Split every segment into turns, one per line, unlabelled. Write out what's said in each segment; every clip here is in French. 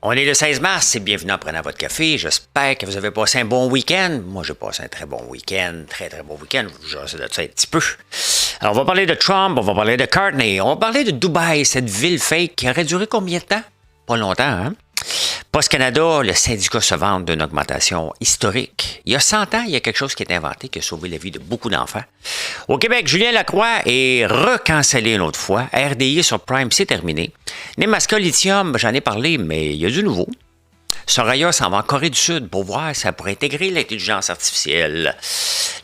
On est le 16 mars et bienvenue en prenant votre café. J'espère que vous avez passé un bon week-end. Moi, j'ai passé un très bon week-end, très bon week-end. Je vous de ça un petit peu. Alors, on va parler de Trump, on va parler de Courtney, on va parler de Dubaï, cette ville fake qui aurait duré combien de temps? Pas longtemps, hein? Post Canada, le syndicat se vante d'une augmentation historique. Il y a 100 ans, il y a quelque chose qui est inventé qui a sauvé la vie de beaucoup d'enfants. Au Québec, Julien Lacroix est recancellé une autre fois. RDI sur Prime, c'est terminé. Nemaska Lithium, j'en ai parlé, mais il y a du nouveau. Soraya s'en va en Corée du Sud pour voir si ça pourrait intégrer l'intelligence artificielle.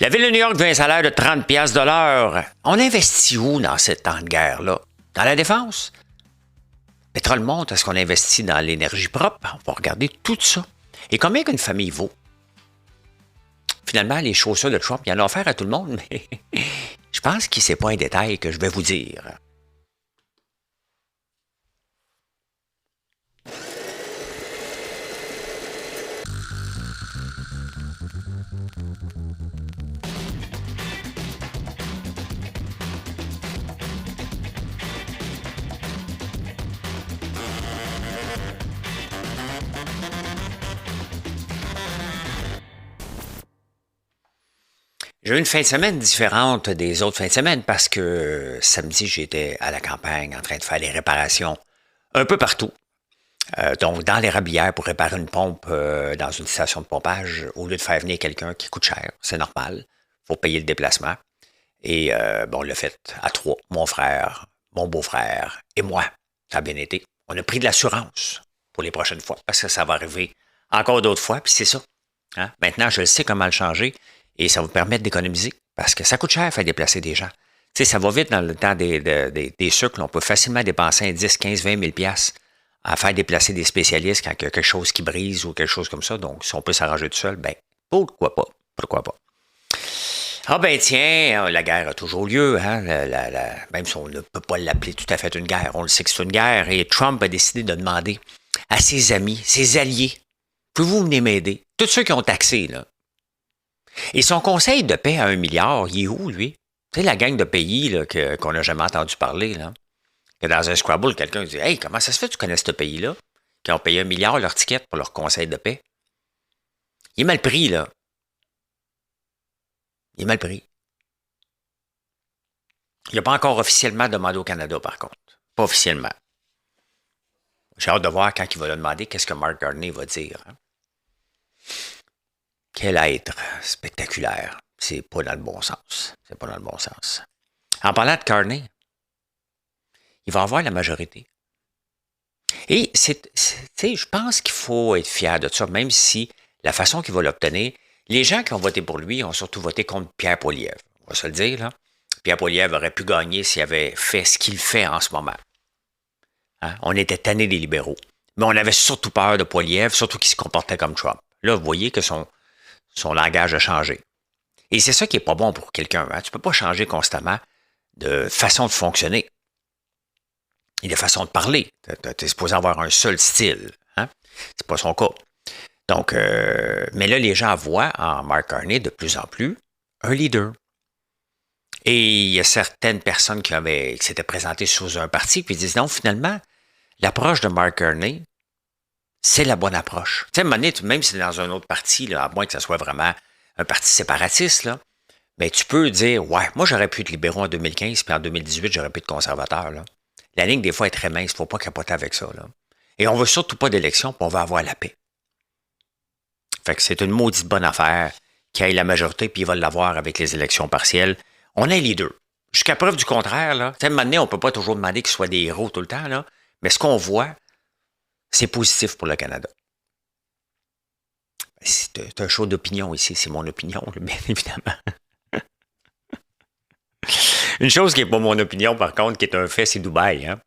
La ville de New York veut un salaire de 30$ de l'heure. On investit où dans ce temps de guerre-là? Dans la défense? Pétrole monte, est-ce qu'on investit dans l'énergie propre? On va regarder tout ça. Et combien qu'une famille vaut? Finalement, les chaussures de Trump, il y en a offert à tout le monde, mais je pense que c'est pas un détail que je vais vous dire. J'ai eu une fin de semaine différente des autres fins de semaine parce que samedi, j'étais à la campagne en train de faire des réparations un peu partout. Donc, dans l'érablière pour réparer une pompe dans une station de pompage, au lieu de faire venir quelqu'un qui coûte cher, c'est normal, il faut payer le déplacement. Et on l'a fait à trois, mon frère, mon beau-frère et moi. Ça a bien été. On a pris de l'assurance pour les prochaines fois parce que ça va arriver encore d'autres fois, puis c'est ça. Hein? Maintenant, je sais comment le changer et ça va vous permettre d'économiser parce que ça coûte cher faire déplacer des gens. Tu sais, ça va vite dans le temps des cycles. On peut facilement dépenser 10, 15, 20 000 piastres à faire déplacer des spécialistes quand il y a quelque chose qui brise ou quelque chose comme ça. Donc, si on peut s'arranger tout seul, ben, pourquoi pas? Pourquoi pas? Ah ben tiens, la guerre a toujours lieu, hein? Même si on ne peut pas l'appeler tout à fait une guerre, on le sait que c'est une guerre, et Trump a décidé de demander à ses amis, ses alliés, pouvez-vous venir m'aider? Tous ceux qui ont taxé, là. Et son conseil de paix à 1 milliard, il est où, lui? Tu sais, la gang de pays là, qu'on n'a jamais entendu parler, là. Que dans un Scrabble, quelqu'un dit hey, comment ça se fait que tu connais ce pays-là? Qui ont payé 1 milliard leur ticket pour leur conseil de paix. Il est mal pris, là. Il est mal pris. Il n'a pas encore officiellement demandé au Canada, par contre. Pas officiellement. J'ai hâte de voir quand il va le demander qu'est-ce que Mark Gardner va dire. Hein? Quel être spectaculaire. C'est pas dans le bon sens. C'est pas dans le bon sens. En parlant de Carney, il va avoir la majorité. Et je pense qu'il faut être fier de ça, même si la façon qu'il va l'obtenir, les gens qui ont voté pour lui ont surtout voté contre Pierre Poilievre. On va se le dire, là. Pierre Poilievre aurait pu gagner s'il avait fait ce qu'il fait en ce moment. Hein? On était tannés des libéraux. Mais on avait surtout peur de Poilievre, surtout qu'il se comportait comme Trump. Là, vous voyez que son langage a changé. Et c'est ça qui est pas bon pour quelqu'un. Hein? Tu peux pas changer constamment de façon de fonctionner et de façon de parler. Tu es supposé avoir un seul style. Hein? C'est pas son cas. Donc, mais là, les gens voient en Mark Carney de plus en plus un leader. Et il y a certaines personnes qui s'étaient présentées sous un parti qui disent non, finalement, l'approche de Mark Carney, c'est la bonne approche. Tu sais, à un moment donné, même si c'est dans un autre parti, là, à moins que ce soit vraiment un parti séparatiste, là, ben, tu peux dire, ouais, moi j'aurais pu être libéraux en 2015, puis en 2018, j'aurais pu être conservateur. Là. La ligne, des fois, est très mince, il ne faut pas capoter avec ça. Là. Et on veut surtout pas d'élection, puis on veut avoir la paix. Fait que c'est une maudite bonne affaire qu'il ait la majorité, puis il va l'avoir avec les élections partielles. On est les deux. Jusqu'à preuve du contraire, là. Tu sais, à un moment donné, on ne peut pas toujours demander qu'ils soient des héros tout le temps, là. Mais ce qu'on voit, c'est positif pour le Canada. C'est un show d'opinion ici, c'est mon opinion, bien évidemment. Une chose qui n'est pas mon opinion, par contre, qui est un fait, c'est Dubaï. Hein?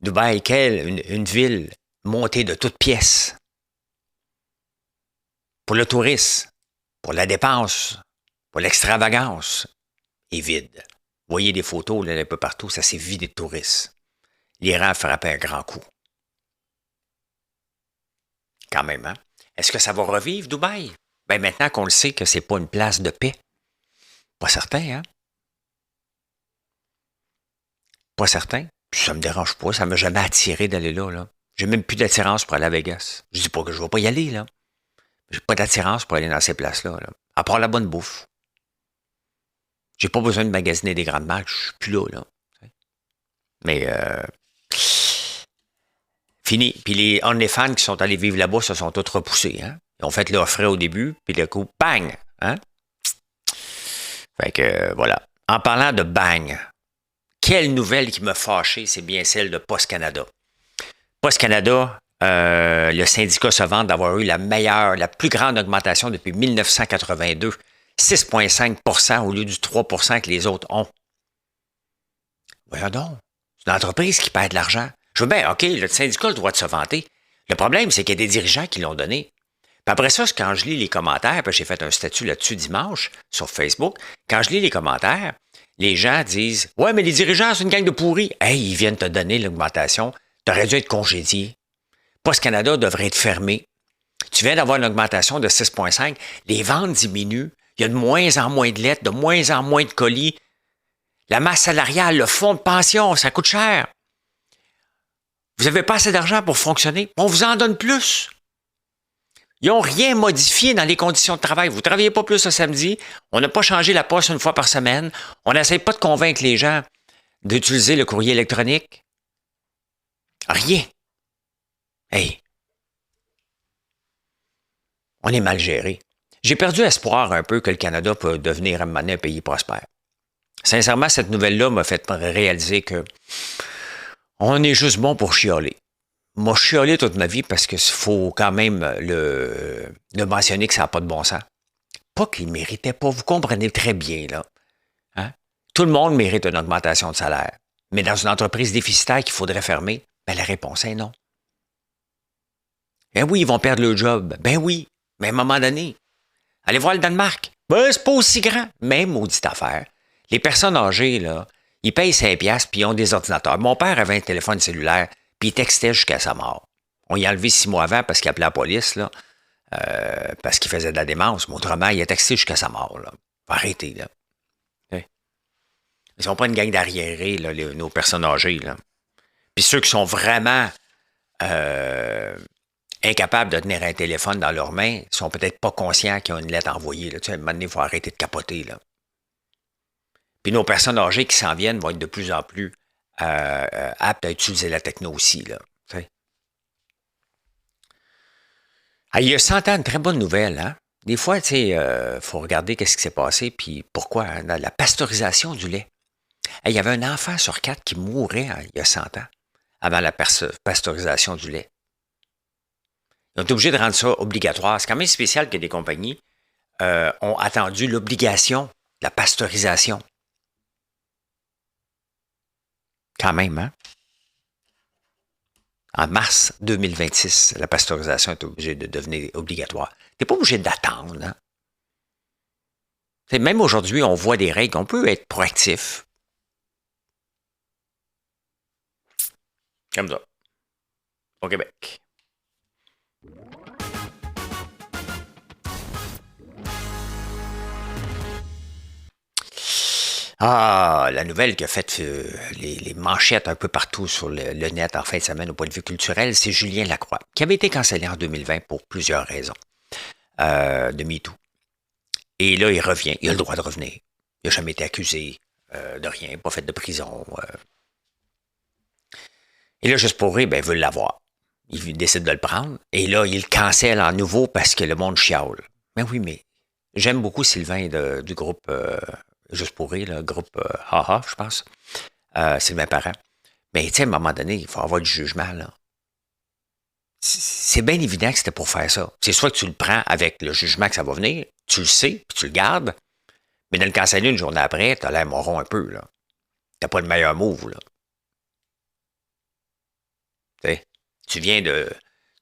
Dubaï, une ville montée de toutes pièces. Pour le tourisme, pour la dépense, pour l'extravagance, est vide. Vous voyez des photos là, un peu partout, ça s'est vidé de touristes. L'Iran a frappé un grand coup. Quand même, hein? Est-ce que ça va revivre, Dubaï? Ben maintenant qu'on le sait que c'est pas une place de paix. Pas certain, hein? Pas certain. Puis ça me dérange pas, ça m'a jamais attiré d'aller là, là. J'ai même plus d'attirance pour aller à Vegas. Je dis pas que je vais pas y aller, là. J'ai pas d'attirance pour aller dans ces places-là, là. À part la bonne bouffe. J'ai pas besoin de magasiner des grandes marques. Je suis plus là, là. Mais, fini. Puis les OnlyFans qui sont allés vivre là-bas se sont tous repoussés, hein. Ils ont fait leur frais au début, puis le coup, bang! Hein? Fait que, voilà. En parlant de bang, quelle nouvelle qui m'a fâché, c'est bien celle de Post Canada. Post Canada, le syndicat se vante d'avoir eu la plus grande augmentation depuis 1982, 6,5 au lieu du 3 que les autres ont. Voyons donc, c'est une entreprise qui perd de l'argent. Je veux bien, OK, le syndicat a le droit de se vanter. Le problème, c'est qu'il y a des dirigeants qui l'ont donné. Puis après ça, quand je lis les commentaires, puis j'ai fait un statut là-dessus dimanche sur Facebook, quand je lis les commentaires, les gens disent « Ouais, mais les dirigeants, c'est une gang de pourris. » Hey, ils viennent te donner l'augmentation. Tu aurais dû être congédié. Post Canada devrait être fermé. Tu viens d'avoir une augmentation de 6,5. Les ventes diminuent. Il y a de moins en moins de lettres, de moins en moins de colis. La masse salariale, le fonds de pension, ça coûte cher. Vous n'avez pas assez d'argent pour fonctionner. On vous en donne plus. Ils n'ont rien modifié dans les conditions de travail. Vous ne travaillez pas plus ce samedi. On n'a pas changé la poste une fois par semaine. On n'essaie pas de convaincre les gens d'utiliser le courrier électronique. Rien. Hey. On est mal géré. J'ai perdu espoir un peu que le Canada peut devenir à un moment donné un pays prospère. Sincèrement, cette nouvelle-là m'a fait réaliser que on est juste bon pour chialer. Moi, chialé toute ma vie parce qu'il faut quand même le mentionner que ça n'a pas de bon sens. Pas qu'il ne méritait pas, vous comprenez très bien, là. Hein? Tout le monde mérite une augmentation de salaire. Mais dans une entreprise déficitaire qu'il faudrait fermer, ben la réponse est non. Ben oui, ils vont perdre leur job. Ben oui, mais à un moment donné, allez voir le Danemark. Ben, c'est pas aussi grand. Même maudite affaire. Les personnes âgées, là, ils payent 5$ puis ils ont des ordinateurs. Mon père avait un téléphone cellulaire. Puis il textait jusqu'à sa mort. On y a enlevé 6 mois avant parce qu'il appelait la police, là, parce qu'il faisait de la démence. Mais autrement, il a texté jusqu'à sa mort. Là. Faut arrêter, là. Ils sont pas une gang d'arriérés, là, nos personnes âgées. Là. Puis ceux qui sont vraiment incapables de tenir un téléphone dans leurs mains sont peut-être pas conscients qu'ils ont une lettre envoyée. Là. Tu sais, à un moment donné, il faut arrêter de capoter. Là. Puis nos personnes âgées qui s'en viennent vont être de plus en plus apte à utiliser la techno aussi. Là, il y a 100 ans, une très bonne nouvelle. Hein? Des fois, il faut regarder qu'est-ce qui s'est passé puis pourquoi. Hein? Dans la pasteurisation du lait. Il y avait un enfant sur 4 qui mourait il y a 100 ans avant la pasteurisation du lait. Ils ont été obligés de rendre ça obligatoire. C'est quand même spécial que des compagnies ont attendu l'obligation de la pasteurisation. Quand même, hein? En mars 2026, la pasteurisation est obligée de devenir obligatoire. Tu n'es pas obligé d'attendre. Hein? Même aujourd'hui, on voit des règles. On peut être proactif. Comme ça. Au Québec. Ah, la nouvelle qui a fait les manchettes un peu partout sur le net en fin de semaine au point de vue culturel, c'est Julien Lacroix, qui avait été cancellé en 2020 pour plusieurs raisons de MeToo. Et là, il revient. Il a le droit de revenir. Il n'a jamais été accusé de rien, pas fait de prison. Et là, juste pour rire, ben, il veut l'avoir. Il décide de le prendre. Et là, il le cancelle en nouveau parce que le monde chiale. Mais oui, mais j'aime beaucoup Sylvain du groupe... Juste pour rire, le groupe Haha, je pense. C'est mes parents. Mais tu sais, à un moment donné, il faut avoir du jugement, là. C'est bien évident que c'était pour faire ça. C'est soit que tu le prends avec le jugement que ça va venir, tu le sais, puis tu le gardes, mais de le canceller une journée après, t'as l'air moron un peu, là. T'as pas le meilleur move, là. T'sais, tu viens de...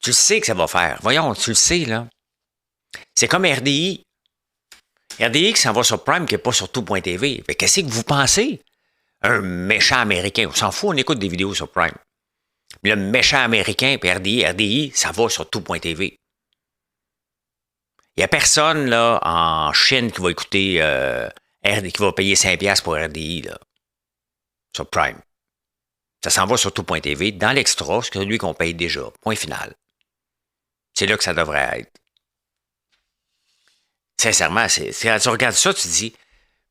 Tu le sais que ça va faire. Voyons, tu le sais, là. C'est comme RDI. RDI qui s'en va sur Prime, qui n'est pas sur tout.tv. Qu'est-ce que vous pensez? Un méchant américain. On s'en fout, on écoute des vidéos sur Prime. Mais le méchant américain, puis RDI, ça va sur tout.tv. Il n'y a personne là, en Chine qui va écouter RDI, qui va payer 5$ pour RDI là, sur Prime. Ça s'en va sur tout.tv, dans l'extra, c'est celui qu'on paye déjà. Point final. C'est là que ça devrait être. Sincèrement, tu regardes ça, tu te dis,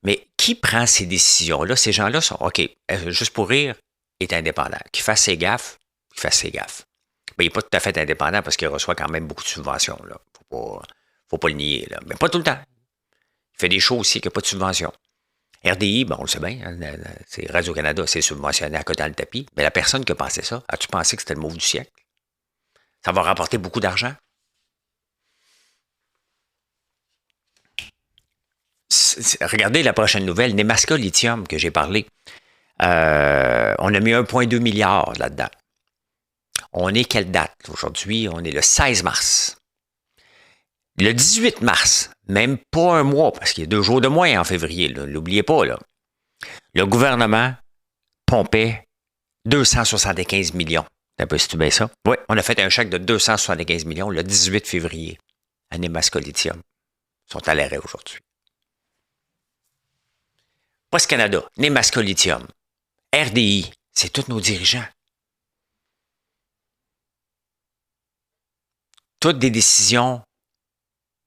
mais qui prend ces décisions-là? Ces gens-là sont, OK, juste pour rire, est indépendant. Qu'il fasse ses gaffes, qu'il fasse ses gaffes. Mais il n'est pas tout à fait indépendant parce qu'il reçoit quand même beaucoup de subventions. Là. Faut pas le nier. Là. Mais pas tout le temps. Il fait des shows aussi qu'il n'y a pas de subventions. RDI, bon, on le sait bien, hein, c'est Radio-Canada, c'est subventionné à côté dans le tapis. Mais la personne qui a pensé ça, as-tu pensé que c'était le mot du siècle? Ça va rapporter beaucoup d'argent? Regardez la prochaine nouvelle, Nemaska Lithium que j'ai parlé. On a mis 1,2 milliard là-dedans. On est quelle date aujourd'hui? On est le 16 mars. Le 18 mars, même pas un mois, parce qu'il y a 2 jours de moins en février, n'oubliez pas, là. Le gouvernement pompait 275 millions. T'as pas si tu mets ça? Oui, on a fait un chèque de 275 millions le 18 février à Nemaska Lithium. Ils sont à l'arrêt aujourd'hui. Post Canada, Nemaska Lithium, RDI, c'est tous nos dirigeants. Toutes des décisions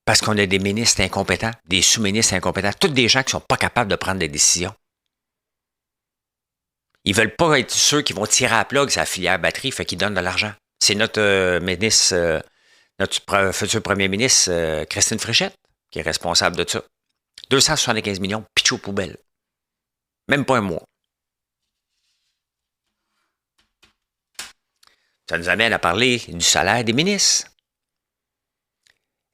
parce qu'on a des ministres incompétents, des sous-ministres incompétents, tous des gens qui ne sont pas capables de prendre des décisions. Ils ne veulent pas être ceux qui vont tirer à la plug sa filière batterie, fait qu'ils donnent de l'argent. C'est notre ministre, notre futur premier ministre, Christine Fréchette, qui est responsable de ça. 275 millions, pitch aux poubelles. Même pas un mois. Ça nous amène à parler du salaire des ministres.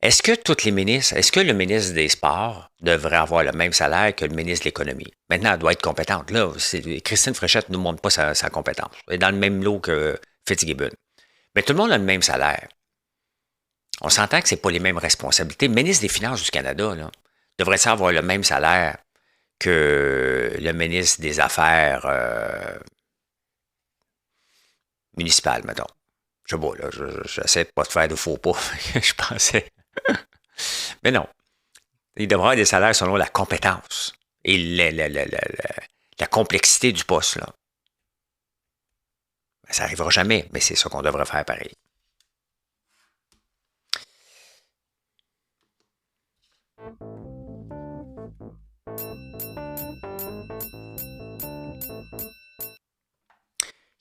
Est-ce que tous les ministres, est-ce que le ministre des Sports devrait avoir le même salaire que le ministre de l'Économie? Maintenant, elle doit être compétente. Là, Christine Fréchette ne nous montre pas sa compétence. Elle est dans le même lot que Fitzgibbon. Mais tout le monde a le même salaire. On s'entend que ce n'est pas les mêmes responsabilités. Le ministre des Finances du Canada là, devrait avoir le même salaire que le ministre des Affaires municipales, mettons. Je sais pas, là, j'essaie de pas de faire de faux pas. Je pensais. Mais non. Il devrait avoir des salaires selon la compétence et la complexité du poste. Là. Ça n'arrivera jamais, mais c'est ça qu'on devrait faire pareil.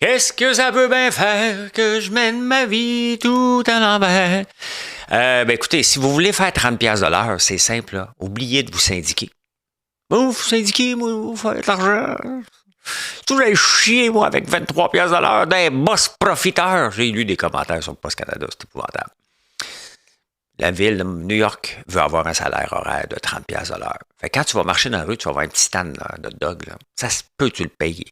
Qu'est-ce que ça peut bien faire que je mène ma vie tout à l'envers? Écoutez, si vous voulez faire 30$ de l'heure, c'est simple. Là. Oubliez de vous syndiquer. Vous syndiquez, moi, vous faites de l'argent. Tout j'ai chier, moi, avec 23$ de l'heure d'un boss profiteur. J'ai lu des commentaires sur Post Canada, c'est épouvantable. La ville de New York veut avoir un salaire horaire de 30$ de l'heure. Fait que quand tu vas marcher dans la rue, tu vas voir un petit stand là, de hot dog. Là. Ça se peut, tu le payer.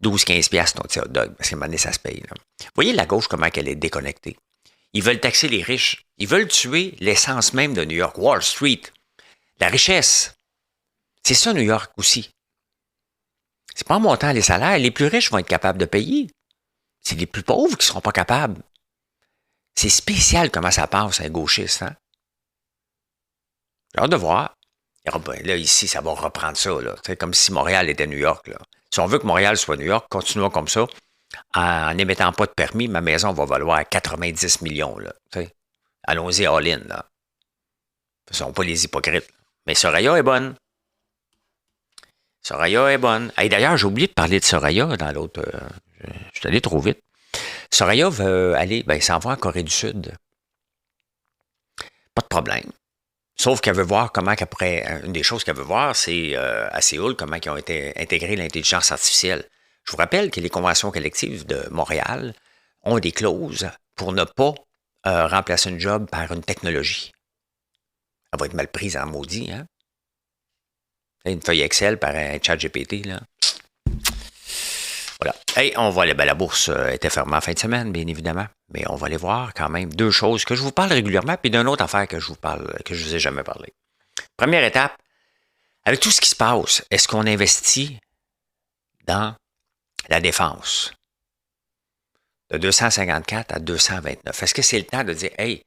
12-15$ ton petit hot dog, parce qu'à un moment donné, ça se paye. Là. Vous voyez la gauche, comment elle est déconnectée? Ils veulent taxer les riches. Ils veulent tuer l'essence même de New York, Wall Street. La richesse. C'est ça, New York aussi. C'est pas en montant les salaires. Les plus riches vont être capables de payer. C'est les plus pauvres qui ne seront pas capables. C'est spécial comment ça passe, un gauchiste. Hein? J'ai hâte de voir. Là, ici, ça va reprendre ça. Là. C'est comme si Montréal était New York. Là. Si on veut que Montréal soit New York, continuons comme ça. En n'émettant pas de permis, ma maison va valoir 90 millions. Là, allons-y all-in. Là. Ce ne sont pas les hypocrites. Mais Soraya est bonne. Soraya est bonne. Et d'ailleurs, j'ai oublié de parler de Soraya dans l'autre. Je suis allé trop vite. Soraya veut aller, s'en va en Corée du Sud. Pas de problème. Sauf qu'elle veut voir comment qu'après. Une des choses qu'elle veut voir, c'est à Séoul, comment ils ont été intégré l'intelligence artificielle. Je vous rappelle que les conventions collectives de Montréal ont des clauses pour ne pas remplacer un job par une technologie. Elle va être mal prise en maudit, hein? Une feuille Excel par un chat GPT, là. Voilà. Hey, on va aller, la bourse était fermée en fin de semaine, bien évidemment, mais on va aller voir quand même 2 choses que je vous parle régulièrement, puis d'une autre affaire que je vous parle, que je ne vous ai jamais parlé. Première étape, avec tout ce qui se passe, est-ce qu'on investit dans la défense? De 254 à 229. Est-ce que c'est le temps de dire, hey,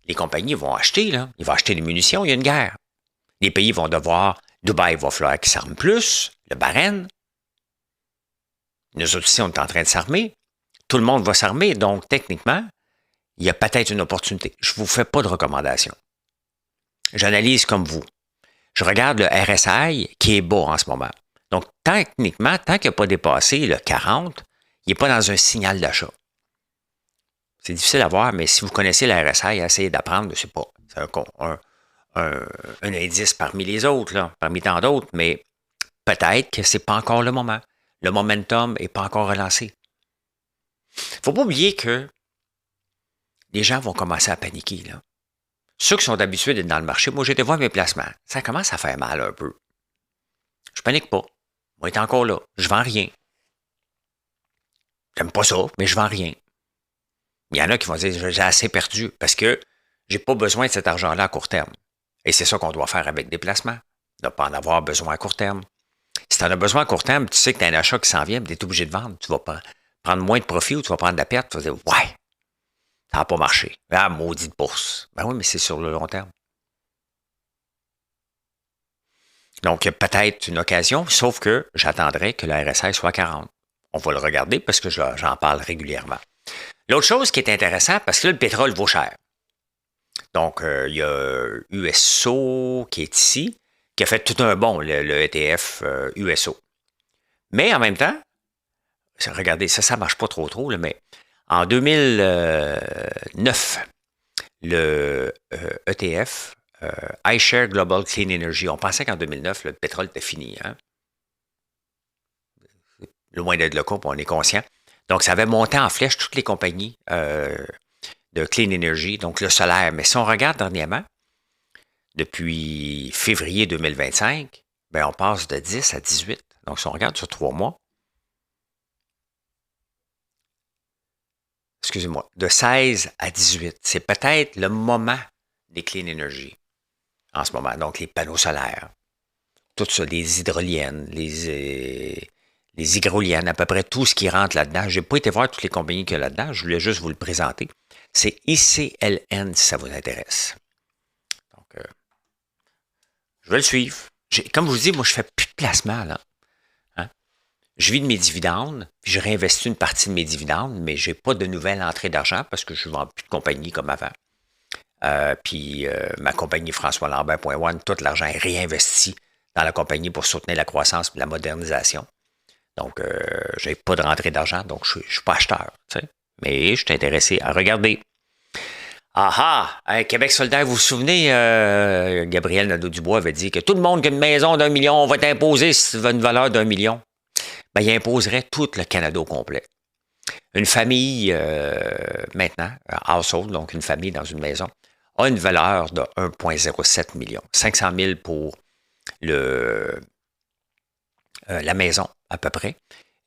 les compagnies vont acheter, là, ils vont acheter des munitions, il y a une guerre. Les pays vont devoir, Dubaï va falloir qu'ils s'arment plus, le Bahreïn. Nous autres ici, on est en train de s'armer. Tout le monde va s'armer, donc techniquement, il y a peut-être une opportunité. Je ne vous fais pas de recommandations. J'analyse comme vous. Je regarde le RSI qui est bas en ce moment. Donc, techniquement, tant qu'il n'a pas dépassé le 40, il n'est pas dans un signal d'achat. C'est difficile à voir, mais si vous connaissez le RSI, essayez d'apprendre, je ne sais pas, c'est un indice parmi les autres, là, parmi tant d'autres, mais peut-être que ce n'est pas encore le moment. Le momentum n'est pas encore relancé. Il ne faut pas oublier que les gens vont commencer à paniquer. Là. Ceux qui sont habitués d'être dans le marché, moi, j'ai été voir mes placements. Ça commence à faire mal un peu. Je panique pas. Moi, est encore là. Je vends rien. J'aime pas ça, mais je vends rien. Il y en a qui vont dire j'ai assez perdu parce que j'ai pas besoin de cet argent-là à court terme. Et c'est ça qu'on doit faire avec des placements. Ne pas en avoir besoin à court terme. Si tu en as besoin à court terme, tu sais que tu as un achat qui s'en vient, tu es obligé de vendre. Tu vas prendre moins de profit ou tu vas prendre de la perte. Tu vas dire ouais, ça n'a pas marché. Ah, maudite bourse. Ben oui, mais c'est sur le long terme. Donc, il y a peut-être une occasion, sauf que j'attendrai que le RSI soit 40. On va le regarder parce que j'en parle régulièrement. L'autre chose qui est intéressante, parce que là, le pétrole vaut cher. Donc, il y a USO qui est ici, qui a fait tout un bond, le ETF USO. Mais en même temps, regardez, ça ne marche pas trop, là, mais en 2009, le ETF iShares Global Clean Energy, on pensait qu'en 2009, le pétrole était fini. Hein? Loin d'être le cas, on est conscient. Donc, ça avait monté en flèche toutes les compagnies de Clean Energy, donc le solaire. Mais si on regarde dernièrement, depuis février 2025, ben on passe de 10 à 18. Donc, si on regarde sur 3 mois, excusez-moi, de 16 à 18, c'est peut-être le moment des Clean Energy en ce moment. Donc, les panneaux solaires, tout ça, les hydroliennes, les hygroliennes, à peu près tout ce qui rentre là-dedans. Je n'ai pas été voir toutes les compagnies qu'il y a là-dedans, je voulais juste vous le présenter. C'est ICLN si ça vous intéresse. Donc, je vais le suivre. Comme je vous dis, moi, je ne fais plus de placement, là. Hein? Je vis de mes dividendes, puis je réinvestis une partie de mes dividendes, mais je n'ai pas de nouvelle entrée d'argent parce que je ne vends plus de compagnie comme avant. Puis ma compagnie François Lambert.one, tout l'argent est réinvesti dans la compagnie pour soutenir la croissance et la modernisation. Donc, je n'ai pas de rentrée d'argent, donc je ne suis pas acheteur. Tu sais? Mais je suis intéressé à regarder. Ah ah! Québec solidaire, vous vous souvenez, Gabriel Nadeau-Dubois avait dit que tout le monde qui a une maison d'1 million va être imposé si tu veux une valeur d'1 million. Ben, il imposerait tout le Canada au complet. Une famille, maintenant, household, donc une famille dans une maison, a une valeur de 1,07 million. 500 000 pour la maison, à peu près,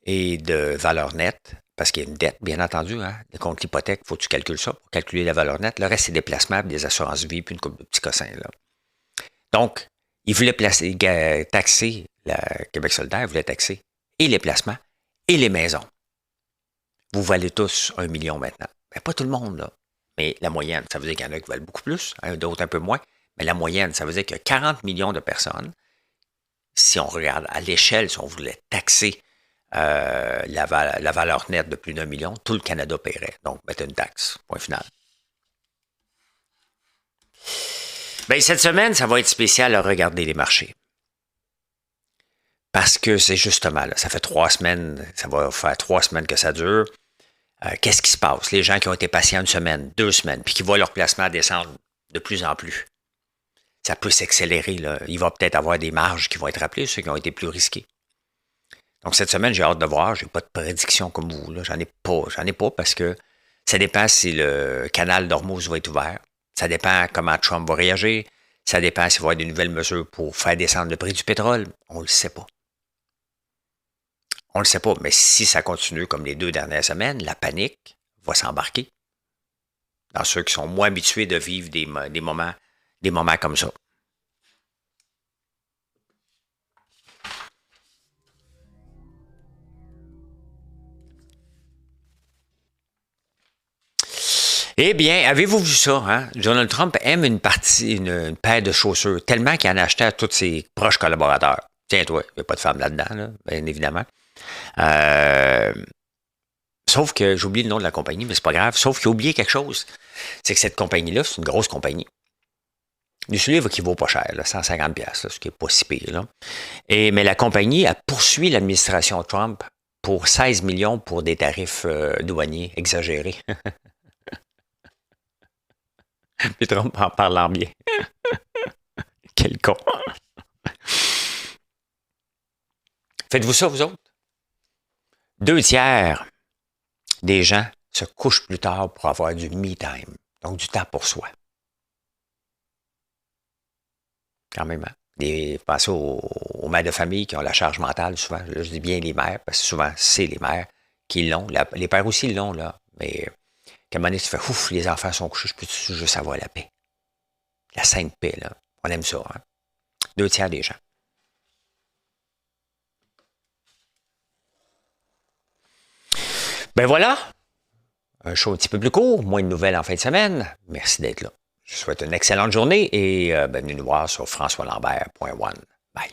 et de valeur nette, parce qu'il y a une dette, bien entendu, hein, contre l'hypothèque, il faut que tu calcules ça pour calculer la valeur nette. Le reste, c'est des placements, des assurances vie, puis une couple de petits cossins. Là. Donc, il voulait taxer, Québec solidaire voulait taxer et les placements et les maisons. Vous valez tous 1 million maintenant. Ben, pas tout le monde, là. Mais la moyenne, ça veut dire qu'il y en a qui valent beaucoup plus, hein, d'autres un peu moins. Mais la moyenne, ça veut dire qu'il y a 40 millions de personnes. Si on regarde à l'échelle, si on voulait taxer la valeur nette de plus d'1 million, tout le Canada paierait. Donc, mettre une taxe. Point final. Bien, cette semaine, ça va être spécial à regarder les marchés. Parce que c'est justement, là, ça fait 3 semaines, ça va faire 3 semaines que ça dure. Qu'est-ce qui se passe? Les gens qui ont été patients 1 semaine, 2 semaines, puis qui voient leur placement descendre de plus en plus. Ça peut s'accélérer. Là. Il va peut-être avoir des marges qui vont être appelées, ceux qui ont été plus risqués. Donc, cette semaine, j'ai hâte de voir. Je n'ai pas de prédiction comme vous. Là. J'en ai pas parce que ça dépend si le canal d'Ormuz va être ouvert. Ça dépend comment Trump va réagir. Ça dépend s'il va y avoir de nouvelles mesures pour faire descendre le prix du pétrole. On ne le sait pas. On ne le sait pas. Mais si ça continue comme les 2 dernières semaines, la panique va s'embarquer dans ceux qui sont moins habitués de vivre des moments comme ça. Eh bien, avez-vous vu ça? Hein? Donald Trump aime une paire de chaussures tellement qu'il en a acheté à tous ses proches collaborateurs. Tiens, toi, il n'y a pas de femme là-dedans, là, bien évidemment. Sauf que j'oublie le nom de la compagnie, mais c'est pas grave. Sauf qu'il a oublié quelque chose. C'est que cette compagnie-là, c'est une grosse compagnie. Du livre qui vaut pas cher, là, 150$, là, ce qui est pas si pire. Là. Mais la compagnie a poursuivi l'administration Trump pour 16 millions pour des tarifs douaniers exagérés. Puis Trump en parlant bien. Quel con. Faites-vous ça, vous autres? 2 tiers des gens se couchent plus tard pour avoir du me time, donc du temps pour soi. Quand même, hein? Pensez aux mères de famille qui ont la charge mentale, souvent. Là, je dis bien les mères, parce que souvent, c'est les mères qui l'ont. Les pères aussi l'ont, là. Mais qu'à un moment donné, tu fais ouf, les enfants sont couchés, je peux juste avoir la paix. La sainte paix, là. On aime ça, hein? 2 tiers des gens. Ben voilà! Un show un petit peu plus court, moins de nouvelles en fin de semaine. Merci d'être là. Je vous souhaite une excellente journée et bienvenue nous voir sur françoislambert.one. Bye.